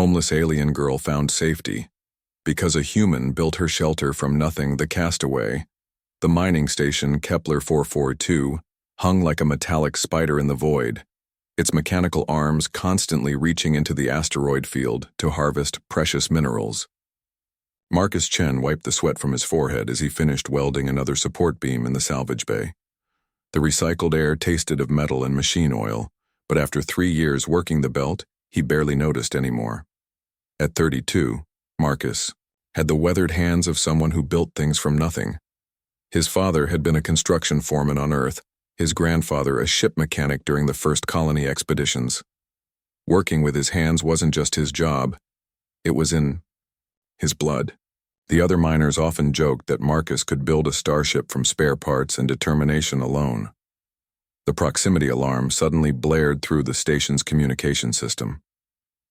homeless alien girl found safety. Because a human built her shelter from nothing, the castaway. The mining station Kepler 442 hung like a metallic spider in the void, its mechanical arms constantly reaching into the asteroid field to harvest precious minerals. Marcus Chen wiped the sweat from his forehead as he finished welding another support beam in the salvage bay. The recycled air tasted of metal and machine oil, but after 3 years working the belt, he barely noticed anymore. At 32, Marcus had the weathered hands of someone who built things from nothing. His father had been a construction foreman on Earth, his grandfather a ship mechanic during the first colony expeditions. Working with his hands wasn't just his job, it was in his blood. The other miners often joked that Marcus could build a starship from spare parts and determination alone. The proximity alarm suddenly blared through the station's communication system.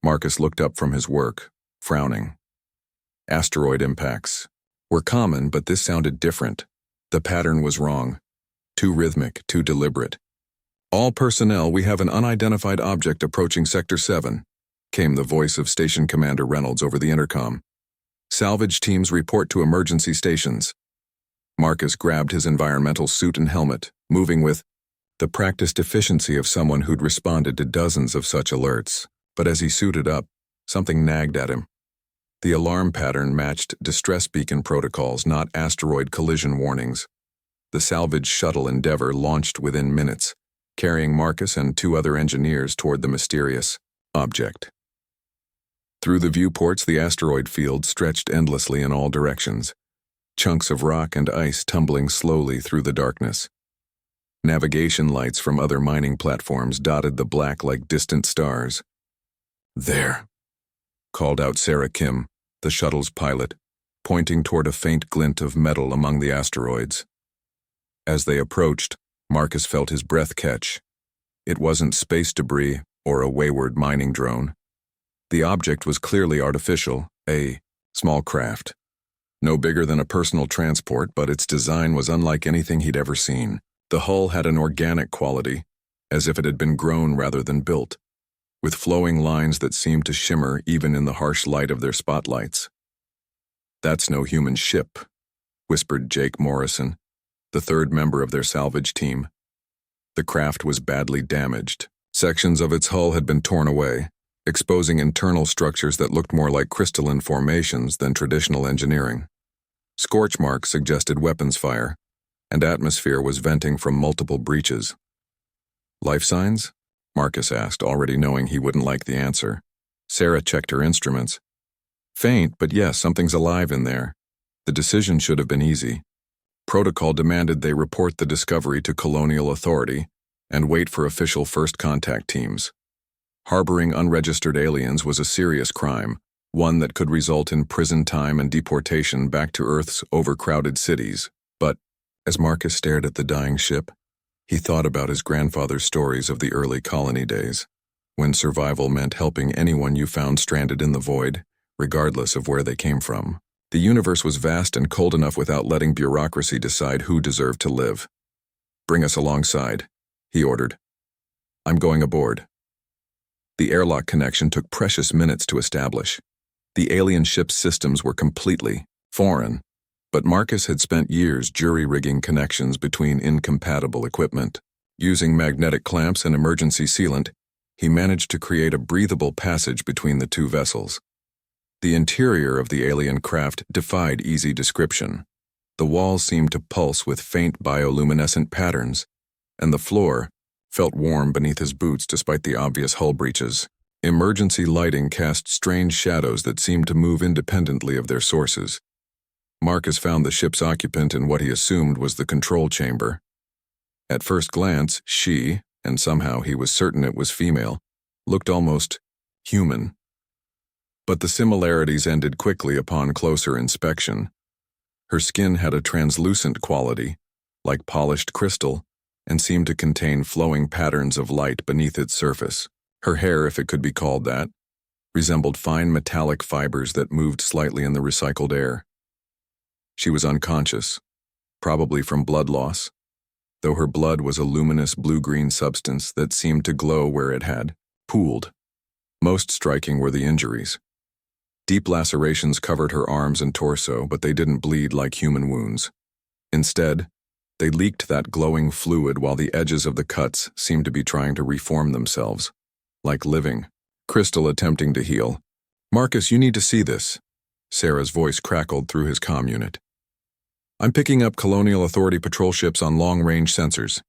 Marcus looked up from his work, frowning. Asteroid impacts were common, but this sounded different. The pattern was wrong. Too rhythmic, too deliberate. "All personnel, we have an unidentified object approaching Sector 7, came the voice of Station Commander Reynolds over the intercom. "Salvage teams report to emergency stations." Marcus grabbed his environmental suit and helmet, moving with the practiced efficiency of someone who'd responded to dozens of such alerts. But as he suited up, something nagged at him. The alarm pattern matched distress beacon protocols, not asteroid collision warnings. The salvage shuttle Endeavour launched within minutes, carrying Marcus and 2 other engineers toward the mysterious object. Through the viewports, the asteroid field stretched endlessly in all directions, chunks of rock and ice tumbling slowly through the darkness. Navigation lights from other mining platforms dotted the black like distant stars. "There," called out Sarah Kim, the shuttle's pilot, pointing toward a faint glint of metal among the asteroids. As they approached, Marcus felt his breath catch. It wasn't space debris or a wayward mining drone. The object was clearly artificial, a small craft. No bigger than a personal transport, but its design was unlike anything he'd ever seen. The hull had an organic quality, as if it had been grown rather than built, with flowing lines that seemed to shimmer even in the harsh light of their spotlights. "That's no human ship," whispered Jake Morrison, the 3rd member of their salvage team. The craft was badly damaged. Sections of its hull had been torn away, exposing internal structures that looked more like crystalline formations than traditional engineering. Scorch marks suggested weapons fire, and atmosphere was venting from multiple breaches. "Life signs?" Marcus asked, already knowing he wouldn't like the answer. Sarah checked her instruments. "Faint, but yes, something's alive in there." The decision should have been easy. Protocol demanded they report the discovery to Colonial Authority and wait for official first contact teams. Harboring unregistered aliens was a serious crime, one that could result in prison time and deportation back to Earth's overcrowded cities. But, as Marcus stared at the dying ship, he thought about his grandfather's stories of the early colony days, when survival meant helping anyone you found stranded in the void, regardless of where they came from. The universe was vast and cold enough without letting bureaucracy decide who deserved to live. "Bring us alongside," he ordered. "I'm going aboard." The airlock connection took precious minutes to establish. The alien ship's systems were completely foreign, but Marcus had spent years jury-rigging connections between incompatible equipment. Using magnetic clamps and emergency sealant, he managed to create a breathable passage between the 2 vessels. The interior of the alien craft defied easy description. The walls seemed to pulse with faint bioluminescent patterns, and the floor felt warm beneath his boots despite the obvious hull breaches. Emergency lighting cast strange shadows that seemed to move independently of their sources. Marcus found the ship's occupant in what he assumed was the control chamber. At first glance, she, and somehow he was certain it was female, looked almost human. But the similarities ended quickly upon closer inspection. Her skin had a translucent quality, like polished crystal, and seemed to contain flowing patterns of light beneath its surface. Her hair, if it could be called that, resembled fine metallic fibers that moved slightly in the recycled air. She was unconscious, probably from blood loss, though her blood was a luminous blue-green substance that seemed to glow where it had pooled. Most striking were the injuries. Deep lacerations covered her arms and torso, but they didn't bleed like human wounds. Instead, they leaked that glowing fluid while the edges of the cuts seemed to be trying to reform themselves, like living. Crystal attempting to heal. "Marcus, you need to see this." Sarah's voice crackled through his comm unit. "I'm picking up Colonial Authority patrol ships on long-range sensors.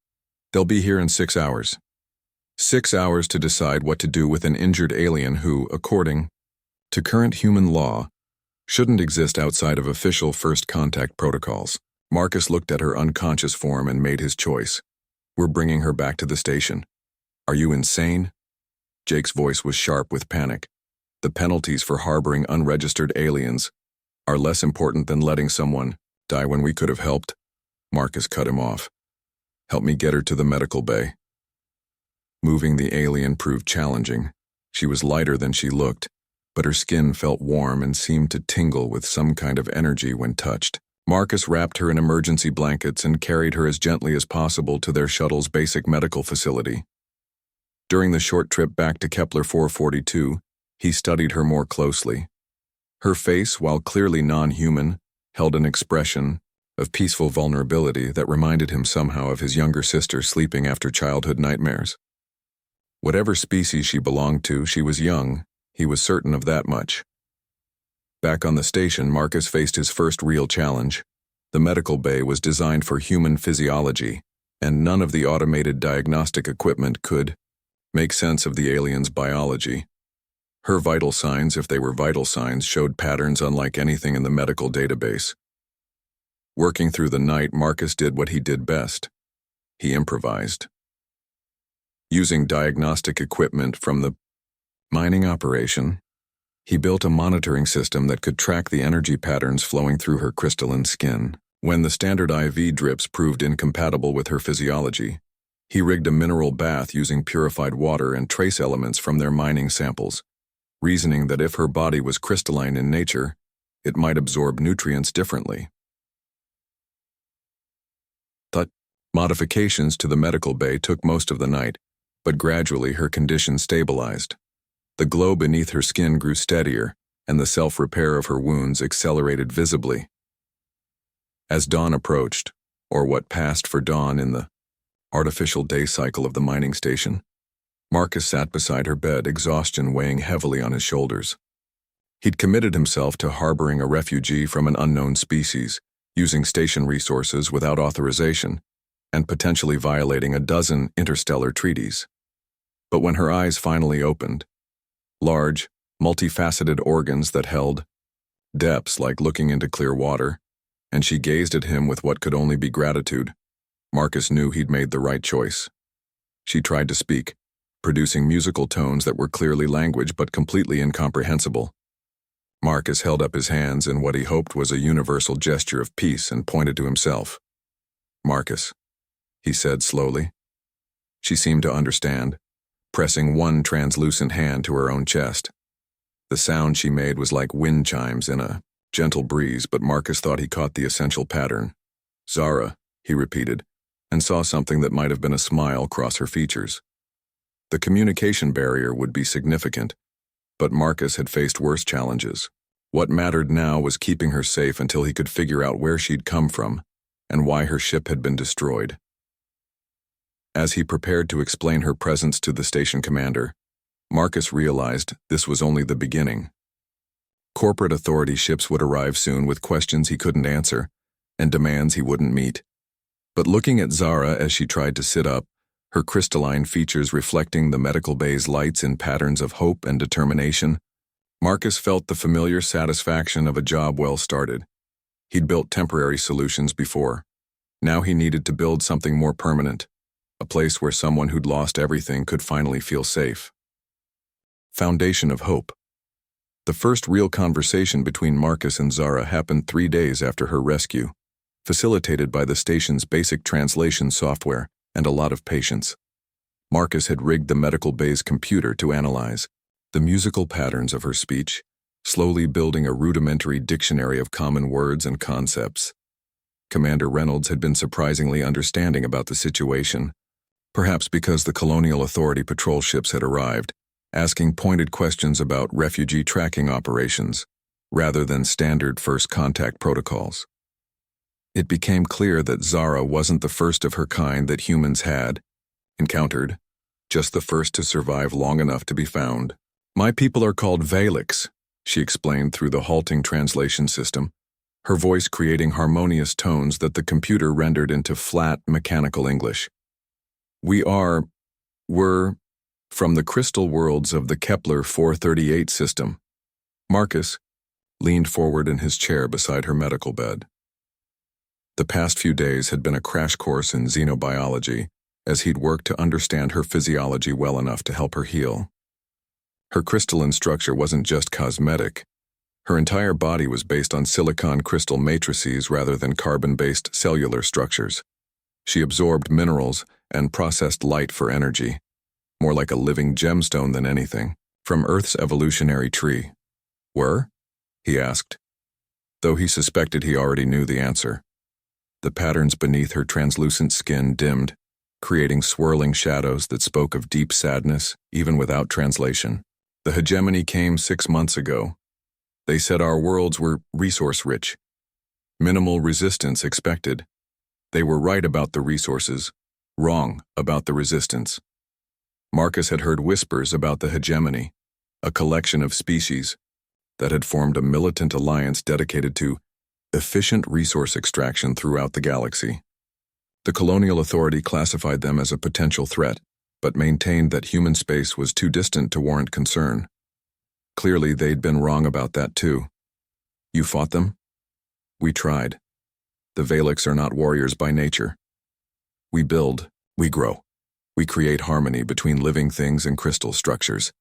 They'll be here in 6 hours. 6 hours to decide what to do with an injured alien who, according to current human law, shouldn't exist outside of official first contact protocols." Marcus looked at her unconscious form and made his choice. "We're bringing her back to the station." "Are you insane?" Jake's voice was sharp with panic. "The penalties for harboring unregistered aliens are less important than letting someone die when we could have helped." Marcus cut him off. "Help me get her to the medical bay." Moving the alien proved challenging. She was lighter than she looked, but her skin felt warm and seemed to tingle with some kind of energy when touched. Marcus wrapped her in emergency blankets and carried her as gently as possible to their shuttle's basic medical facility. During the short trip back to Kepler 442, he studied her more closely. Her face, while clearly non-human, held an expression of peaceful vulnerability that reminded him somehow of his younger sister sleeping after childhood nightmares. Whatever species she belonged to, she was young. He was certain of that much. Back on the station, Marcus faced his first real challenge. The medical bay was designed for human physiology, and none of the automated diagnostic equipment could make sense of the alien's biology. Her vital signs, if they were vital signs, showed patterns unlike anything in the medical database. Working through the night, Marcus did what he did best. He improvised. Using diagnostic equipment from the mining operation, he built a monitoring system that could track the energy patterns flowing through her crystalline skin. When the standard IV drips proved incompatible with her physiology, he rigged a mineral bath using purified water and trace elements from their mining samples, reasoning that if her body was crystalline in nature, it might absorb nutrients differently. The modifications to the medical bay took most of the night, but gradually her condition stabilized. The glow beneath her skin grew steadier, and the self-repair of her wounds accelerated visibly. As dawn approached, or what passed for dawn in the artificial day cycle of the mining station, Marcus sat beside her bed, exhaustion weighing heavily on his shoulders. He'd committed himself to harboring a refugee from an unknown species, using station resources without authorization, and potentially violating a dozen interstellar treaties. But when her eyes finally opened, large, multifaceted organs that held depths like looking into clear water, and she gazed at him with what could only be gratitude, Marcus knew he'd made the right choice. She tried to speak, producing musical tones that were clearly language but completely incomprehensible. Marcus held up his hands in what he hoped was a universal gesture of peace and pointed to himself. "Marcus," he said slowly. She seemed to understand, pressing one translucent hand to her own chest. The sound she made was like wind chimes in a gentle breeze, but Marcus thought he caught the essential pattern. "Zara," he repeated, and saw something that might have been a smile cross her features. The communication barrier would be significant, but Marcus had faced worse challenges. What mattered now was keeping her safe until he could figure out where she'd come from and why her ship had been destroyed. As he prepared to explain her presence to the station commander, Marcus realized this was only the beginning. Corporate authority ships would arrive soon with questions he couldn't answer and demands he wouldn't meet. But looking at Zara as she tried to sit up, her crystalline features reflecting the medical bay's lights in patterns of hope and determination, Marcus felt the familiar satisfaction of a job well started. He'd built temporary solutions before. Now he needed to build something more permanent, a place where someone who'd lost everything could finally feel safe. Foundation of Hope. The first real conversation between Marcus and Zara happened 3 days after her rescue, facilitated by the station's basic translation software and a lot of patience. Marcus had rigged the medical bay's computer to analyze the musical patterns of her speech, slowly building a rudimentary dictionary of common words and concepts. Commander Reynolds had been surprisingly understanding about the situation, perhaps because the Colonial Authority patrol ships had arrived, asking pointed questions about refugee tracking operations, rather than standard first contact protocols. It became clear that Zara wasn't the first of her kind that humans had encountered, just the first to survive long enough to be found. "My people are called Valix," she explained through the halting translation system, her voice creating harmonious tones that the computer rendered into flat, mechanical English. We're from the crystal worlds of the Kepler 438 system." Marcus leaned forward in his chair beside her medical bed. The past few days had been a crash course in xenobiology, as he'd worked to understand her physiology well enough to help her heal. Her crystalline structure wasn't just cosmetic. Her entire body was based on silicon crystal matrices rather than carbon-based cellular structures. She absorbed minerals and processed light for energy, more like a living gemstone than anything, from Earth's evolutionary tree. "Were?" he asked, though he suspected he already knew the answer. The patterns beneath her translucent skin dimmed, creating swirling shadows that spoke of deep sadness, even without translation. "The hegemony came 6 months ago. They said our worlds were resource-rich. Minimal resistance expected. They were right about the resources, wrong about the resistance." Marcus had heard whispers about the hegemony, a collection of species that had formed a militant alliance dedicated to efficient resource extraction throughout the galaxy. The colonial authority classified them as a potential threat, but maintained that human space was too distant to warrant concern. Clearly, they'd been wrong about that too. "You fought them?" "We tried. The Valix are not warriors by nature. We build, we grow. We create harmony between living things and crystal structures.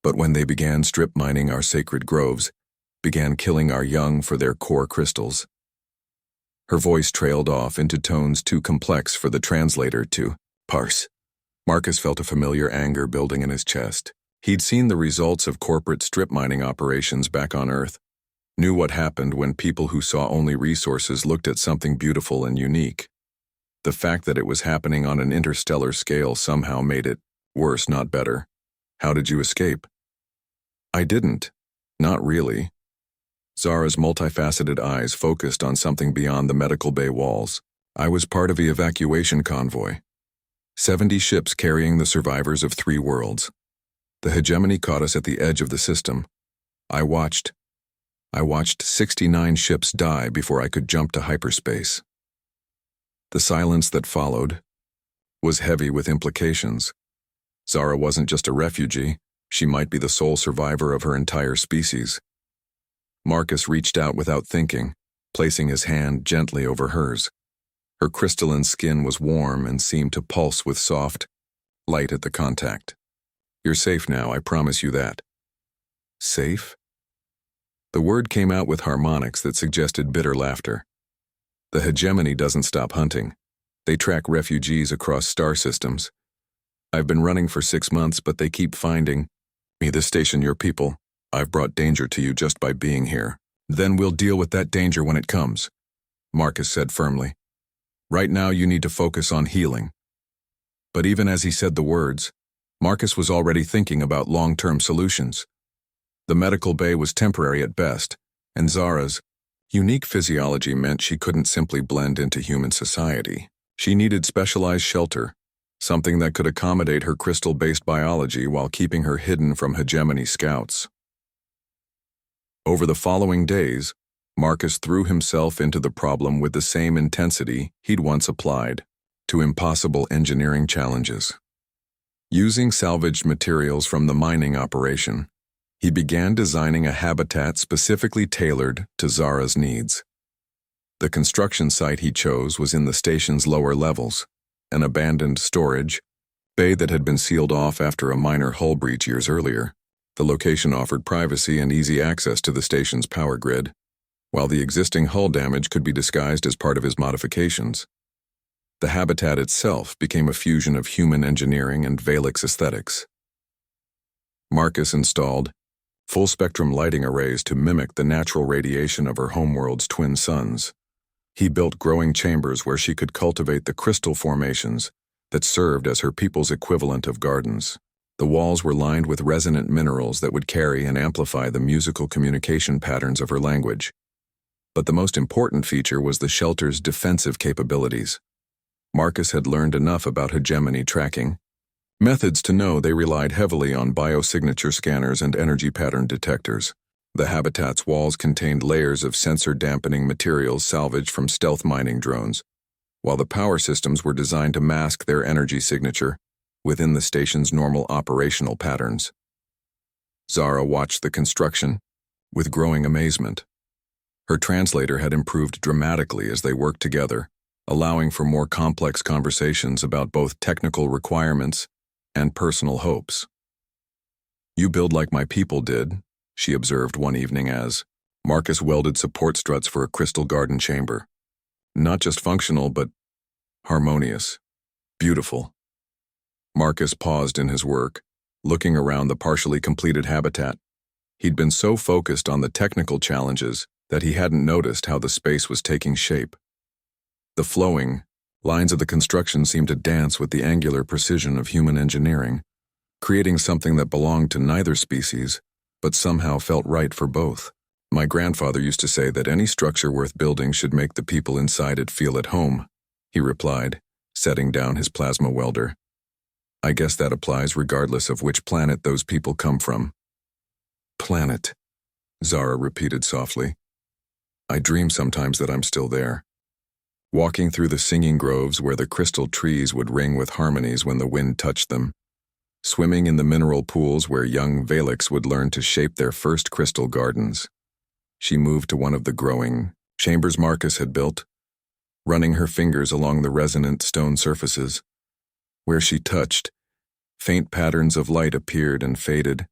But when they began strip mining our sacred groves, began killing our young for their core crystals." Her voice trailed off into tones too complex for the translator to parse. Marcus felt a familiar anger building in his chest. He'd seen the results of corporate strip mining operations back on Earth, knew what happened when people who saw only resources looked at something beautiful and unique. The fact that it was happening on an interstellar scale somehow made it worse, not better. "How did you escape?" "I didn't. Not really." Zara's multifaceted eyes focused on something beyond the medical bay walls. "I was part of the evacuation convoy. 70 ships carrying the survivors of 3 worlds. The hegemony caught us at the edge of the system. I watched 69 ships die before I could jump to hyperspace." The silence that followed was heavy with implications. Zara wasn't just a refugee, she might be the sole survivor of her entire species. Marcus reached out without thinking, placing his hand gently over hers. Her crystalline skin was warm and seemed to pulse with soft light at the contact. "You're safe now, I promise you that." "Safe?" The word came out with harmonics that suggested bitter laughter. "The hegemony doesn't stop hunting. They track refugees across star systems. I've been running for 6 months, but they keep finding me. This station, your people. I've brought danger to you just by being here. Then we'll deal with that danger when it comes," Marcus said firmly. "Right now you need to focus on healing." But even as he said the words, Marcus was already thinking about long-term solutions. The medical bay was temporary at best, and Zara's unique physiology meant she couldn't simply blend into human society. She needed specialized shelter, something that could accommodate her crystal-based biology while keeping her hidden from hegemony scouts. Over the following days, Marcus threw himself into the problem with the same intensity he'd once applied to impossible engineering challenges. Using salvaged materials from the mining operation, he began designing a habitat specifically tailored to Zara's needs. The construction site he chose was in the station's lower levels, an abandoned storage bay that had been sealed off after a minor hull breach years earlier. The location offered privacy and easy access to the station's power grid, while the existing hull damage could be disguised as part of his modifications. The habitat itself became a fusion of human engineering and Valix aesthetics. Marcus installed full-spectrum lighting arrays to mimic the natural radiation of her homeworld's twin suns. He built growing chambers where she could cultivate the crystal formations that served as her people's equivalent of gardens. The walls were lined with resonant minerals that would carry and amplify the musical communication patterns of her language. But the most important feature was the shelter's defensive capabilities. Marcus had learned enough about hegemony tracking methods to know they relied heavily on biosignature scanners and energy pattern detectors. The habitat's walls contained layers of sensor-dampening materials salvaged from stealth mining drones, while the power systems were designed to mask their energy signature within the station's normal operational patterns. Zara watched the construction with growing amazement. Her translator had improved dramatically as they worked together, allowing for more complex conversations about both technical requirements and personal hopes. "You build like my people did," she observed one evening as Marcus welded support struts for a crystal garden chamber. "Not just functional, but harmonious. Beautiful." Marcus paused in his work, looking around the partially completed habitat. He'd been so focused on the technical challenges that he hadn't noticed how the space was taking shape. The flowing lines of the construction seemed to dance with the angular precision of human engineering, creating something that belonged to neither species, but somehow felt right for both. "My grandfather used to say that any structure worth building should make the people inside it feel at home," he replied, setting down his plasma welder. "I guess that applies regardless of which planet those people come from." "Planet," Zara repeated softly. "I dream sometimes that I'm still there. Walking through the singing groves where the crystal trees would ring with harmonies when the wind touched them. Swimming in the mineral pools where young Valix would learn to shape their first crystal gardens." She moved to one of the growing chambers Marcus had built, running her fingers along the resonant stone surfaces. Where she touched, faint patterns of light appeared and faded,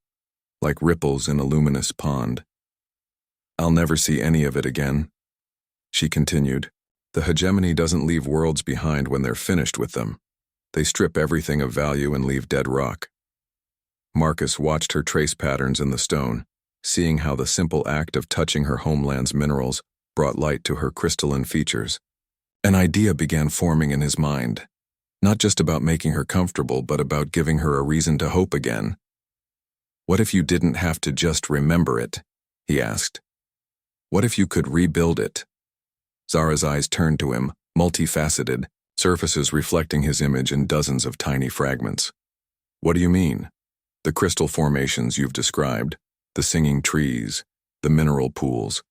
like ripples in a luminous pond. "I'll never see any of it again," she continued. "The hegemony doesn't leave worlds behind when they're finished with them. They strip everything of value and leave dead rock." Marcus watched her trace patterns in the stone, seeing how the simple act of touching her homeland's minerals brought light to her crystalline features. An idea began forming in his mind, not just about making her comfortable, but about giving her a reason to hope again. "What if you didn't have to just remember it?" he asked. "What if you could rebuild it?" Zara's eyes turned to him, multifaceted, surfaces reflecting his image in dozens of tiny fragments. "What do you mean?" "The crystal formations you've described, the singing trees, the mineral pools.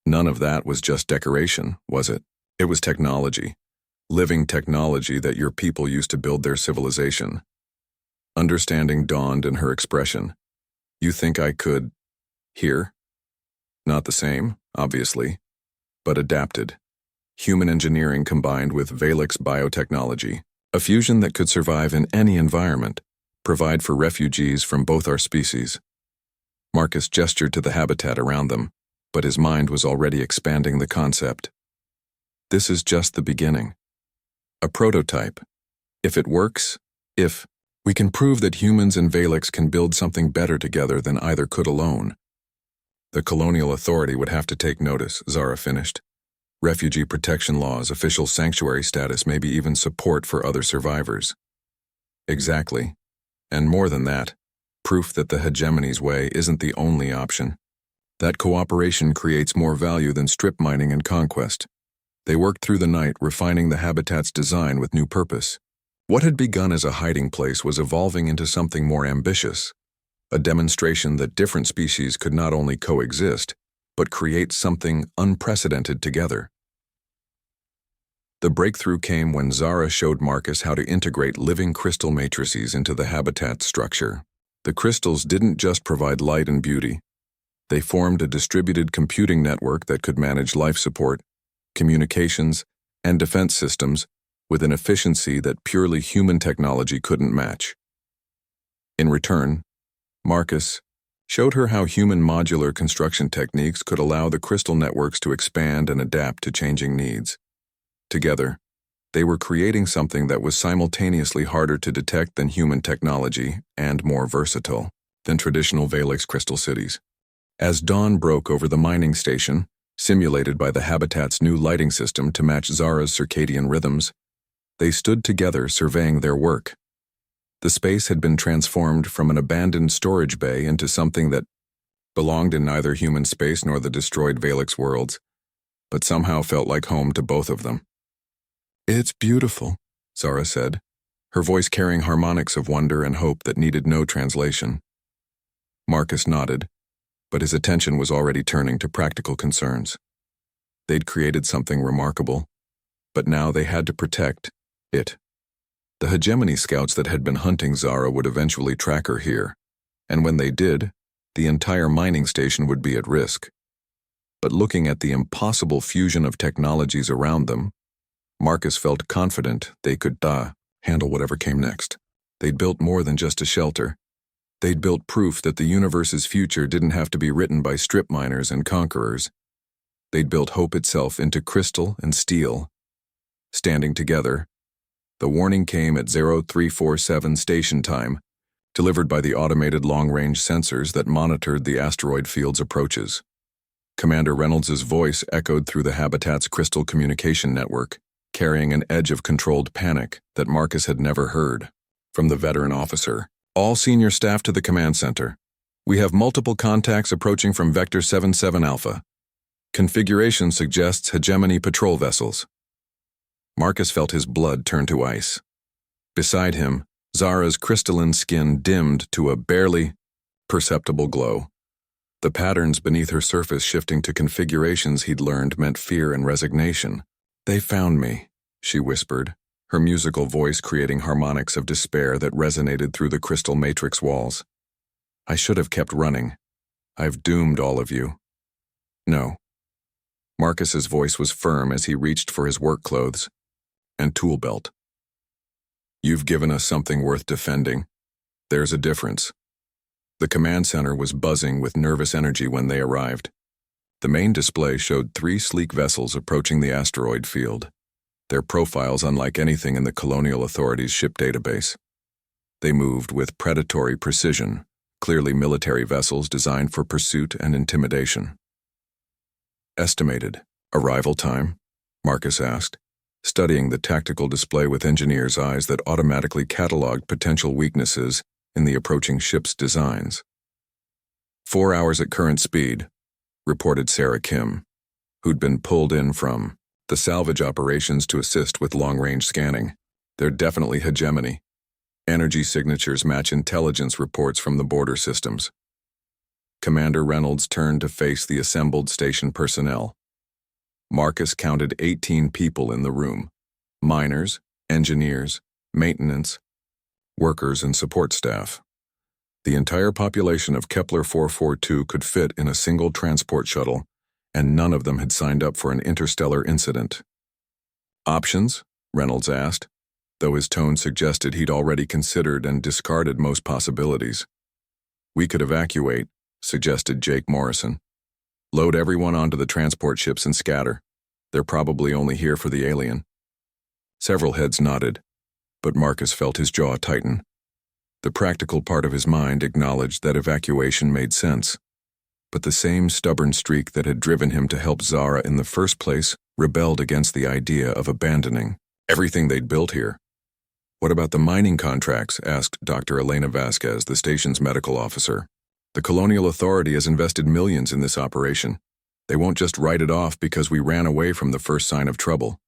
None of that was just decoration, was it? It was technology. Living technology that your people used to build their civilization." Understanding dawned in her expression. "You think I could here?" "Not the same, obviously, but adapted. Human engineering combined with Valix biotechnology, a fusion that could survive in any environment, provide for refugees from both our species." Marcus gestured to the habitat around them, but his mind was already expanding the concept. "This is just the beginning. A prototype. If it works, if we can prove that humans and Valix can build something better together than either could alone." "The colonial authority would have to take notice," Zara finished. "Refugee protection laws, official sanctuary status, maybe even support for other survivors." "Exactly. And more than that, proof that the hegemony's way isn't the only option. That cooperation creates more value than strip mining and conquest." They worked through the night, refining the habitat's design with new purpose. What had begun as a hiding place was evolving into something more ambitious, a demonstration that different species could not only coexist, but create something unprecedented together. The breakthrough came when Zara showed Marcus how to integrate living crystal matrices into the habitat's structure. The crystals didn't just provide light and beauty. They formed a distributed computing network that could manage life support, communications, and defense systems with an efficiency that purely human technology couldn't match. In return, Marcus showed her how human modular construction techniques could allow the crystal networks to expand and adapt to changing needs. Together, they were creating something that was simultaneously harder to detect than human technology and more versatile than traditional Valix crystal cities. As dawn broke over the mining station, simulated by the habitat's new lighting system to match Zara's circadian rhythms, they stood together surveying their work. The space had been transformed from an abandoned storage bay into something that belonged in neither human space nor the destroyed Valix worlds, but somehow felt like home to both of them. "It's beautiful," Zara said, her voice carrying harmonics of wonder and hope that needed no translation. Marcus nodded, but his attention was already turning to practical concerns. They'd created something remarkable, but now they had to protect it. The hegemony scouts that had been hunting Zara would eventually track her here, and when they did, the entire mining station would be at risk. But looking at the impossible fusion of technologies around them, Marcus felt confident they could handle whatever came next. They'd built more than just a shelter. They'd built proof that the universe's future didn't have to be written by strip miners and conquerors. They'd built hope itself into crystal and steel. Standing together, the warning came at 0347 station time, delivered by the automated long-range sensors that monitored the asteroid field's approaches. Commander Reynolds's voice echoed through the habitat's crystal communication network, carrying an edge of controlled panic that Marcus had never heard. From the veteran officer, "All senior staff to the command center. We have multiple contacts approaching from Vector 77 Alpha. Configuration suggests hegemony patrol vessels." Marcus felt his blood turn to ice. Beside him, Zara's crystalline skin dimmed to a barely perceptible glow. The patterns beneath her surface shifting to configurations he'd learned meant fear and resignation. "They found me," she whispered, her musical voice creating harmonics of despair that resonated through the crystal matrix walls. "I should have kept running. I've doomed all of you." "No." Marcus's voice was firm as he reached for his work clothes and tool belt. "You've given us something worth defending. There's a difference." The command center was buzzing with nervous energy when they arrived. The main display showed 3 sleek vessels approaching the asteroid field, their profiles unlike anything in the Colonial Authority's ship database. They moved with predatory precision, clearly military vessels designed for pursuit and intimidation. "Estimated arrival time?" Marcus asked, studying the tactical display with engineers' eyes that automatically cataloged potential weaknesses in the approaching ship's designs. 4 hours at current speed," reported Sarah Kim, who'd been pulled in from the salvage operations to assist with long-range scanning. "They're definitely hegemony. Energy signatures match intelligence reports from the border systems." Commander Reynolds turned to face the assembled station personnel. Marcus counted 18 people in the room: miners, engineers, maintenance, workers, and support staff. The entire population of Kepler 442 could fit in a single transport shuttle, and none of them had signed up for an interstellar incident. "Options?" Reynolds asked, though his tone suggested he'd already considered and discarded most possibilities. "We could evacuate," suggested Jake Morrison. "Load everyone onto the transport ships and scatter. They're probably only here for the alien." Several heads nodded, but Marcus felt his jaw tighten. The practical part of his mind acknowledged that evacuation made sense, but the same stubborn streak that had driven him to help Zara in the first place rebelled against the idea of abandoning everything they'd built here. "What about the mining contracts?" asked Dr. Elena Vasquez, the station's medical officer. "The Colonial Authority has invested millions in this operation. They won't just write it off because we ran away from the first sign of trouble."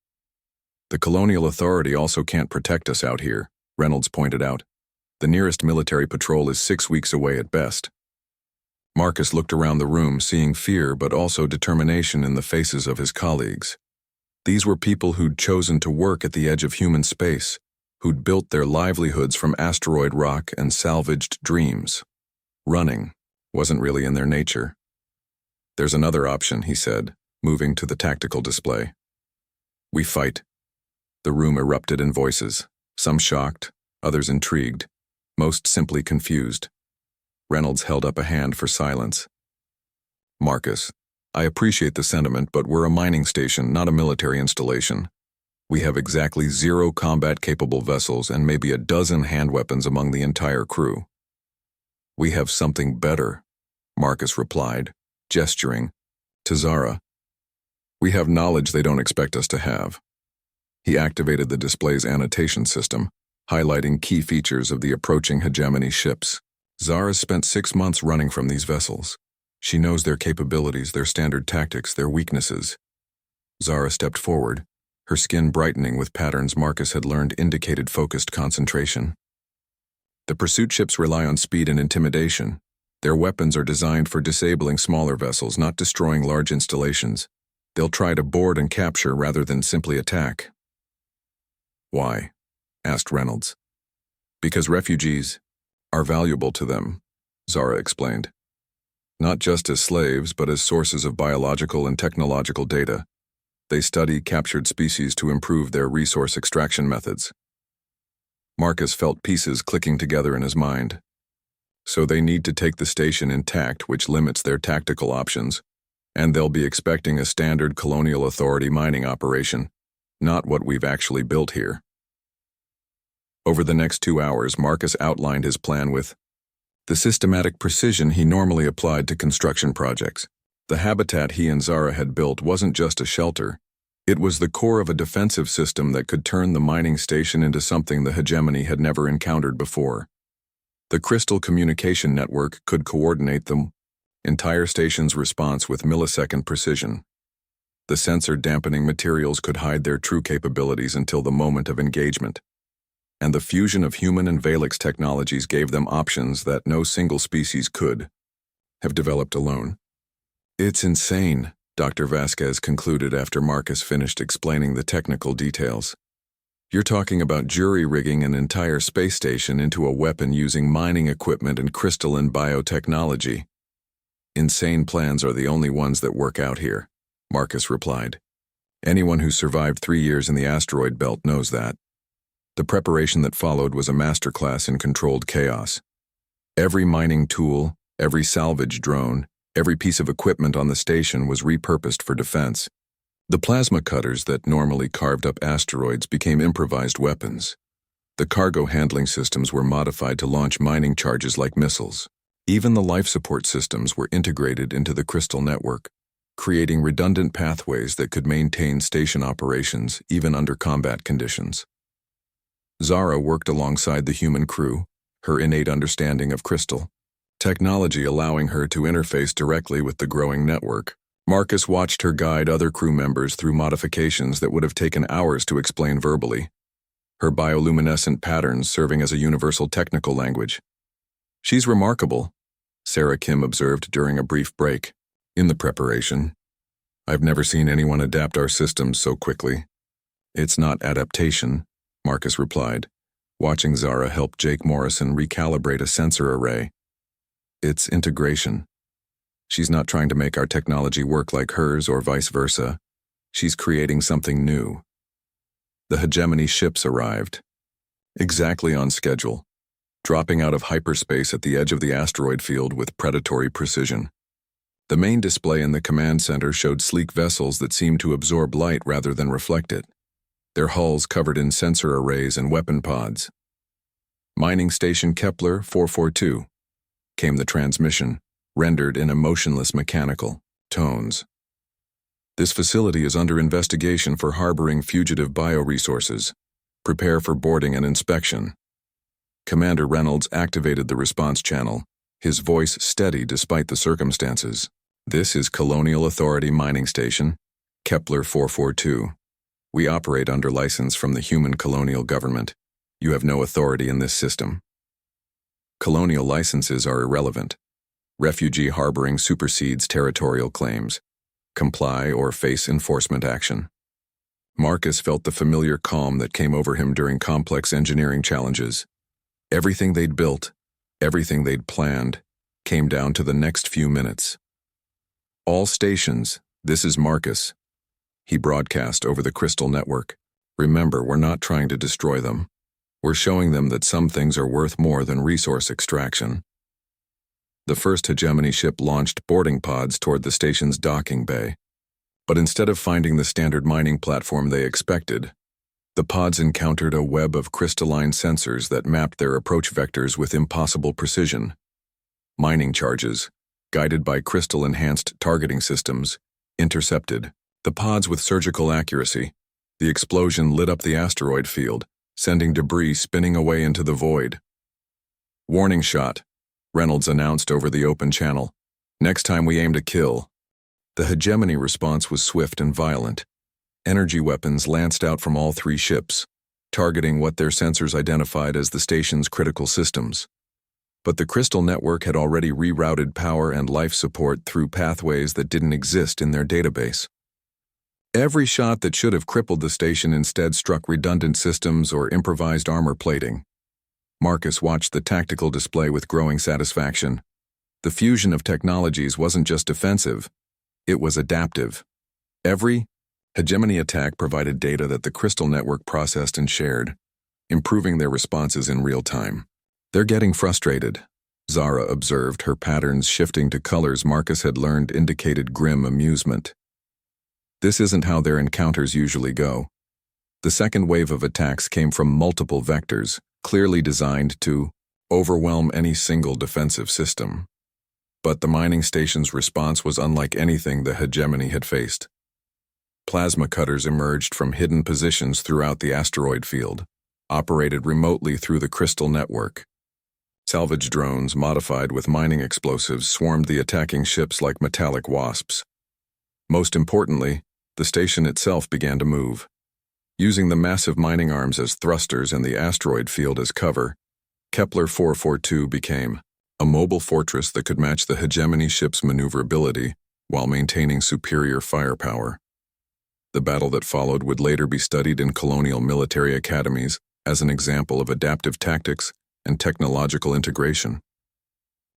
"The Colonial Authority also can't protect us out here," Reynolds pointed out. "The nearest military patrol is 6 weeks away at best." Marcus looked around the room, seeing fear but also determination in the faces of his colleagues. These were people who'd chosen to work at the edge of human space, who'd built their livelihoods from asteroid rock and salvaged dreams. Running wasn't really in their nature. "There's another option," he said, moving to the tactical display. "We fight." The room erupted in voices, some shocked, others intrigued, most simply confused. Reynolds held up a hand for silence. "Marcus, I appreciate the sentiment, but we're a mining station, not a military installation. We have exactly 0 combat-capable vessels and maybe a dozen hand weapons among the entire crew." "We have something better," Marcus replied, gesturing to Zara. "We have knowledge they don't expect us to have." He activated the display's annotation system, highlighting key features of the approaching hegemony ships. Zara spent 6 months running from these vessels. She knows their capabilities, their standard tactics, their weaknesses. Zara stepped forward, her skin brightening with patterns Marcus had learned indicated focused concentration. The pursuit ships rely on speed and intimidation. Their weapons are designed for disabling smaller vessels, not destroying large installations. They'll try to board and capture rather than simply attack. Why? Asked Reynolds. Because refugees are valuable to them, Zara explained. Not just as slaves, but as sources of biological and technological data. They study captured species to improve their resource extraction methods. Marcus felt pieces clicking together in his mind. So they need to take the station intact, which limits their tactical options, and they'll be expecting a standard colonial authority mining operation, not what we've actually built here. Over the next 2 hours, Marcus outlined his plan with the systematic precision he normally applied to construction projects. The habitat he and Zara had built wasn't just a shelter. It was the core of a defensive system that could turn the mining station into something the hegemony had never encountered before. The crystal communication network could coordinate the entire station's response with millisecond precision. The sensor-dampening materials could hide their true capabilities until the moment of engagement. And the fusion of human and Valix technologies gave them options that no single species could have developed alone. It's insane, Dr. Vasquez concluded after Marcus finished explaining the technical details. You're talking about jury-rigging an entire space station into a weapon using mining equipment and crystalline biotechnology. Insane plans are the only ones that work out here, Marcus replied. Anyone who survived 3 years in the asteroid belt knows that. The preparation that followed was a masterclass in controlled chaos. Every mining tool, every salvage drone, every piece of equipment on the station was repurposed for defense. The plasma cutters that normally carved up asteroids became improvised weapons. The cargo handling systems were modified to launch mining charges like missiles. Even the life support systems were integrated into the crystal network, creating redundant pathways that could maintain station operations even under combat conditions. Zara worked alongside the human crew, her innate understanding of crystal technology allowing her to interface directly with the growing network. Marcus watched her guide other crew members through modifications that would have taken hours to explain verbally, her bioluminescent patterns serving as a universal technical language. She's remarkable, Sarah Kim observed during a brief break. In the preparation, I've never seen anyone adapt our systems so quickly. It's not adaptation, Marcus replied, watching Zara help Jake Morrison recalibrate a sensor array. It's integration. She's not trying to make our technology work like hers or vice versa. She's creating something new. The hegemony ships arrived, exactly on schedule, dropping out of hyperspace at the edge of the asteroid field with predatory precision. The main display in the command center showed sleek vessels that seemed to absorb light rather than reflect it, their hulls covered in sensor arrays and weapon pods. Mining Station Kepler 442, came the transmission, rendered in emotionless mechanical tones. This facility is under investigation for harboring fugitive bioresources. Prepare for boarding and inspection. Commander Reynolds activated the response channel, his voice steady despite the circumstances. This is Colonial Authority Mining Station, Kepler 442. We operate under license from the human colonial government. You have no authority in this system. Colonial licenses are irrelevant. Refugee harboring supersedes territorial claims. Comply or face enforcement action. Marcus felt the familiar calm that came over him during complex engineering challenges. Everything they'd built, everything they'd planned, came down to the next few minutes. All stations, this is Marcus. He broadcast over the crystal network. Remember, we're not trying to destroy them. We're showing them that some things are worth more than resource extraction. The first hegemony ship launched boarding pods toward the station's docking bay. But instead of finding the standard mining platform they expected, the pods encountered a web of crystalline sensors that mapped their approach vectors with impossible precision. Mining charges, guided by crystal-enhanced targeting systems, intercepted the pods with surgical accuracy. The explosion lit up the asteroid field, sending debris spinning away into the void. "Warning shot," Reynolds announced over the open channel. "Next time we aim to kill." The hegemony response was swift and violent. Energy weapons lanced out from all three ships, targeting what their sensors identified as the station's critical systems. But the Crystal Network had already rerouted power and life support through pathways that didn't exist in their database. Every shot that should have crippled the station instead struck redundant systems or improvised armor plating. Marcus watched the tactical display with growing satisfaction. The fusion of technologies wasn't just defensive, it was adaptive. Every hegemony attack provided data that the Crystal Network processed and shared, improving their responses in real time. "They're getting frustrated," Zara observed, her patterns shifting to colors Marcus had learned indicated grim amusement. "This isn't how their encounters usually go." The second wave of attacks came from multiple vectors, clearly designed to overwhelm any single defensive system. But the mining station's response was unlike anything the hegemony had faced. Plasma cutters emerged from hidden positions throughout the asteroid field, operated remotely through the Crystal Network. Salvage drones, modified with mining explosives, swarmed the attacking ships like metallic wasps. Most importantly, the station itself began to move. Using the massive mining arms as thrusters and the asteroid field as cover, Kepler 442 became a mobile fortress that could match the hegemony ship's maneuverability while maintaining superior firepower. The battle that followed would later be studied in colonial military academies as an example of adaptive tactics and technological integration.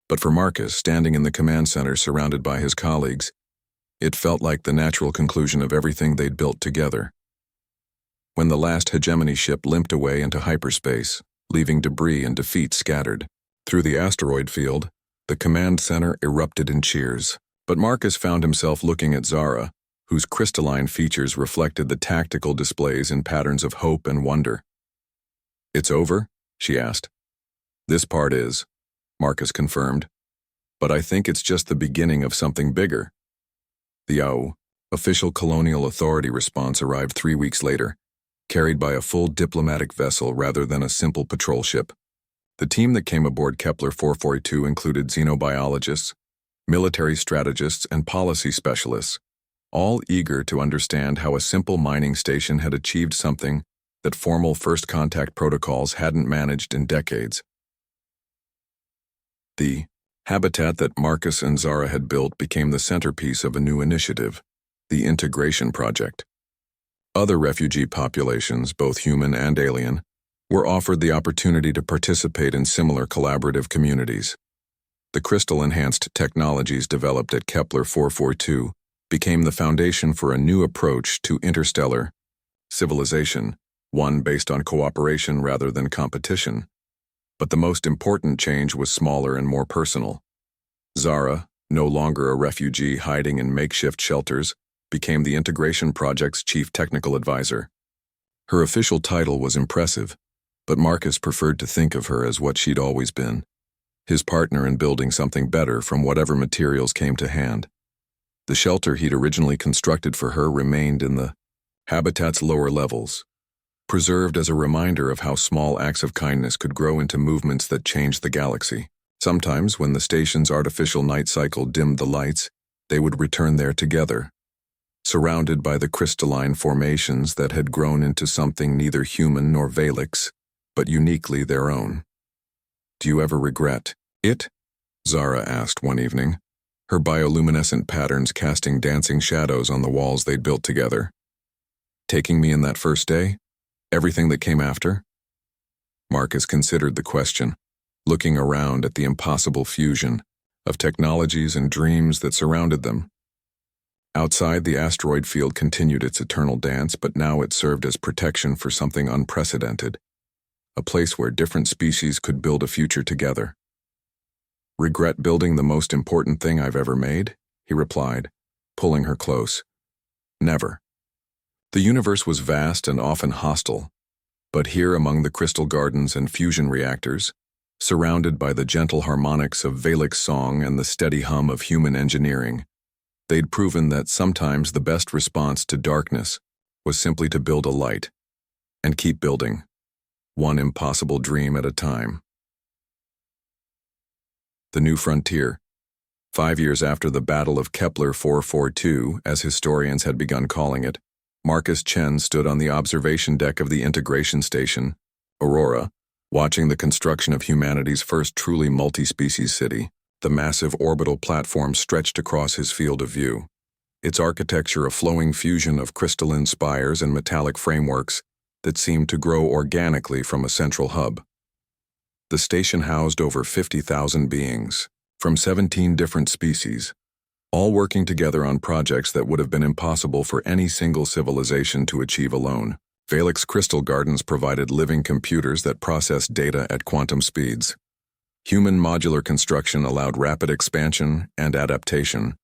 But for Marcus, standing in the command center surrounded by his colleagues, it felt like the natural conclusion of everything they'd built together. When the last hegemony ship limped away into hyperspace, leaving debris and defeat scattered through the asteroid field, the command center erupted in cheers. But Marcus found himself looking at Zara, whose crystalline features reflected the tactical displays in patterns of hope and wonder. "It's over?" she asked. "This part is," Marcus confirmed. "But I think it's just the beginning of something bigger." The official colonial authority response arrived 3 weeks later, carried by a full diplomatic vessel rather than a simple patrol ship. The team that came aboard Kepler 442 included xenobiologists, military strategists, and policy specialists, all eager to understand how a simple mining station had achieved something that formal first contact protocols hadn't managed in decades. The habitat that Marcus and Zara had built became the centerpiece of a new initiative, the Integration Project. Other refugee populations, both human and alien, were offered the opportunity to participate in similar collaborative communities. The crystal-enhanced technologies developed at Kepler 442 became the foundation for a new approach to interstellar civilization, one based on cooperation rather than competition. But the most important change was smaller and more personal. Zara, no longer a refugee hiding in makeshift shelters, became the Integration Project's chief technical advisor. Her official title was impressive, but Marcus preferred to think of her as what she'd always been, his partner in building something better from whatever materials came to hand. The shelter he'd originally constructed for her remained in the habitat's lower levels, preserved as a reminder of how small acts of kindness could grow into movements that changed the galaxy. Sometimes, when the station's artificial night cycle dimmed the lights, they would return there together, surrounded by the crystalline formations that had grown into something neither human nor Valix, but uniquely their own. "Do you ever regret it?" Zara asked one evening, her bioluminescent patterns casting dancing shadows on the walls they'd built together. "Taking me in that first day? Everything that came after?" Marcus considered the question, looking around at the impossible fusion of technologies and dreams that surrounded them. Outside, the asteroid field continued its eternal dance, but now it served as protection for something unprecedented, a place where different species could build a future together. "Regret building the most important thing I've ever made?" he replied, pulling her close. "Never." The universe was vast and often hostile, but here among the crystal gardens and fusion reactors, surrounded by the gentle harmonics of Valix song and the steady hum of human engineering, they'd proven that sometimes the best response to darkness was simply to build a light and keep building. one impossible dream at a time. The New Frontier. 5 years after the Battle of Kepler 442, as historians had begun calling it, Marcus Chen stood on the observation deck of the integration station, Aurora, watching the construction of humanity's first truly multi-species city. The massive orbital platform stretched across his field of view, its architecture a flowing fusion of crystalline spires and metallic frameworks that seemed to grow organically from a central hub. The station housed over 50,000 beings, from 17 different species, all working together on projects that would have been impossible for any single civilization to achieve alone. Valix Crystal Gardens provided living computers that processed data at quantum speeds. Human modular construction allowed rapid expansion and adaptation.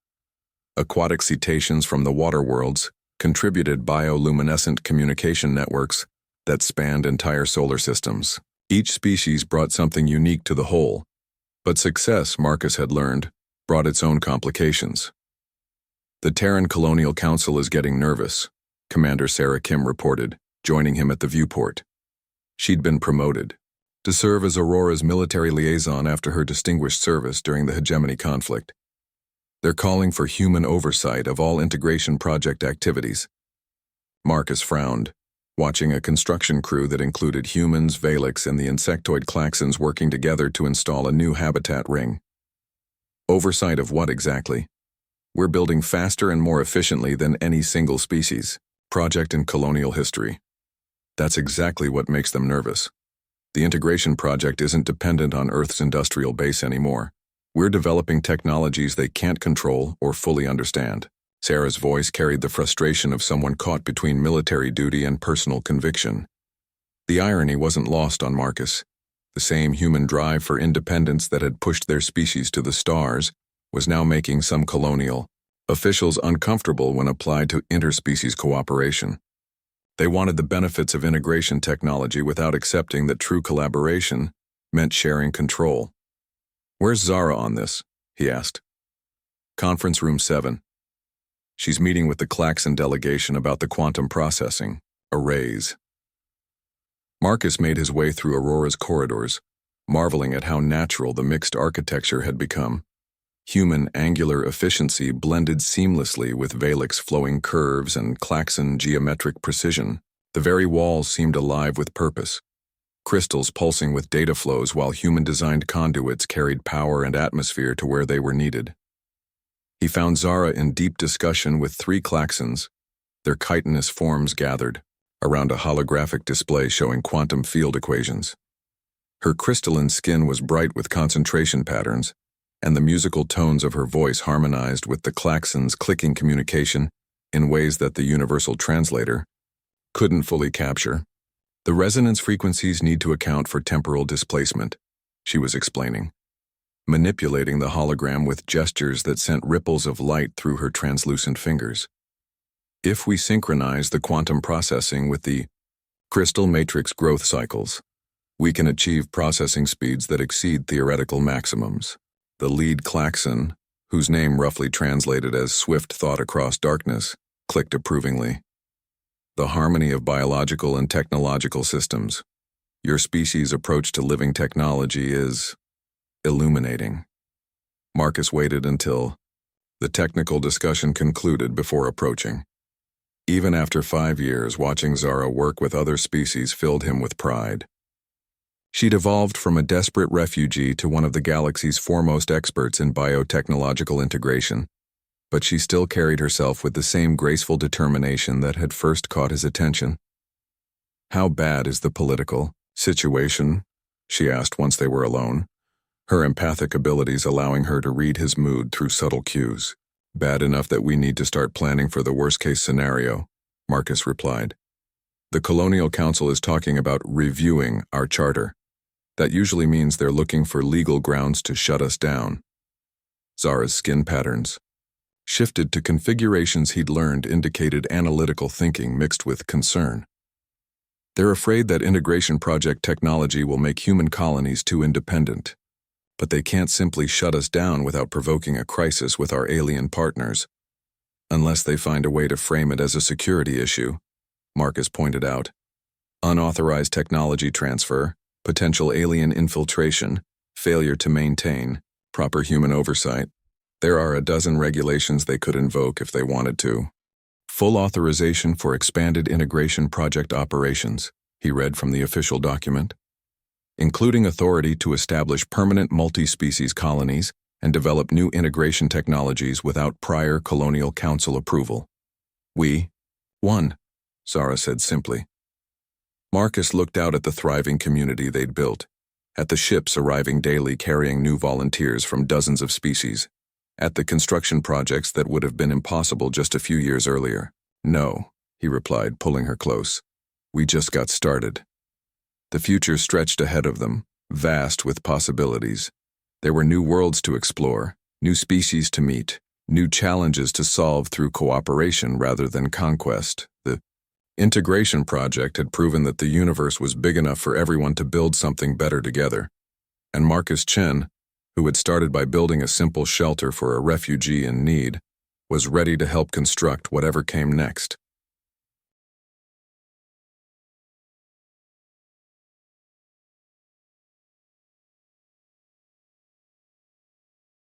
Aquatic cetaceans from the water worlds contributed bioluminescent communication networks that spanned entire solar systems. Each species brought something unique to the whole, but success, Marcus had learned, brought its own complications. The Terran Colonial Council is getting nervous, Commander Sarah Kim reported, joining him at the viewport. She'd been promoted to serve as Aurora's military liaison after her distinguished service during the hegemony conflict. They're calling for human oversight of all integration project activities. Marcus frowned, watching a construction crew that included humans, Valix, and the insectoid Klaxons working together to install a new habitat ring. Oversight of what exactly? We're building faster and more efficiently than any single species project in colonial history. That's exactly what makes them nervous. The integration project isn't dependent on Earth's industrial base anymore. We're developing technologies they can't control or fully understand. Sarah's voice carried the frustration of someone caught between military duty and personal conviction. The irony wasn't lost on Marcus. The same human drive for independence that had pushed their species to the stars was now making some colonial officials uncomfortable when applied to interspecies cooperation. They wanted the benefits of integration technology without accepting that true collaboration meant sharing control. "Where's Zara on this?" he asked. "Conference room 7. She's meeting with the Klaxon delegation about the quantum processing, arrays." Marcus made his way through Aurora's corridors, marveling at how natural the mixed architecture had become. Human angular efficiency blended seamlessly with Valix flowing curves and Klaxon geometric precision. The very walls seemed alive with purpose, crystals pulsing with data flows while human-designed conduits carried power and atmosphere to where they were needed. He found Zara in deep discussion with 3 Klaxons, their chitinous forms gathered around a holographic display showing quantum field equations. Her crystalline skin was bright with concentration patterns, and the musical tones of her voice harmonized with the Klaxons' clicking communication in ways that the universal translator couldn't fully capture. "The resonance frequencies need to account for temporal displacement," she was explaining, manipulating the hologram with gestures that sent ripples of light through her translucent fingers. "If we synchronize the quantum processing with the crystal matrix growth cycles, we can achieve processing speeds that exceed theoretical maximums." The lead Klaxon, whose name roughly translated as "swift thought across darkness," clicked approvingly. "The harmony of biological and technological systems. Your species' approach to living technology is illuminating." Marcus waited until the technical discussion concluded before approaching. Even after 5 years, watching Zara work with other species filled him with pride. She'd evolved from a desperate refugee to one of the galaxy's foremost experts in biotechnological integration, but she still carried herself with the same graceful determination that had first caught his attention. "How bad is the political situation?" she asked once they were alone, her empathic abilities allowing her to read his mood through subtle cues. "Bad enough that we need to start planning for the worst-case scenario," Marcus replied. "The Colonial Council is talking about reviewing our charter. That usually means they're looking for legal grounds to shut us down." Zara's skin patterns shifted to configurations he'd learned indicated analytical thinking mixed with concern. "They're afraid that integration project technology will make human colonies too independent. But they can't simply shut us down without provoking a crisis with our alien partners. Unless they find a way to frame it as a security issue," Marcus pointed out. unauthorized technology transfer, potential alien infiltration, failure to maintain proper human oversight. There are a dozen regulations they could invoke if they wanted to. Full authorization for expanded integration project operations, he read from the official document, including authority to establish permanent multi-species colonies and develop new integration technologies without prior Colonial Council approval. We won, Zara said simply. Marcus looked out at the thriving community they'd built, at the ships arriving daily carrying new volunteers from dozens of species, at the construction projects that would have been impossible just a few years earlier. No, he replied, pulling her close. We just got started. The future stretched ahead of them, vast with possibilities. There were new worlds to explore, new species to meet, new challenges to solve through cooperation rather than conquest. The integration project had proven that the universe was big enough for everyone to build something better together. And Marcus Chen, who had started by building a simple shelter for a refugee in need, was ready to help construct whatever came next.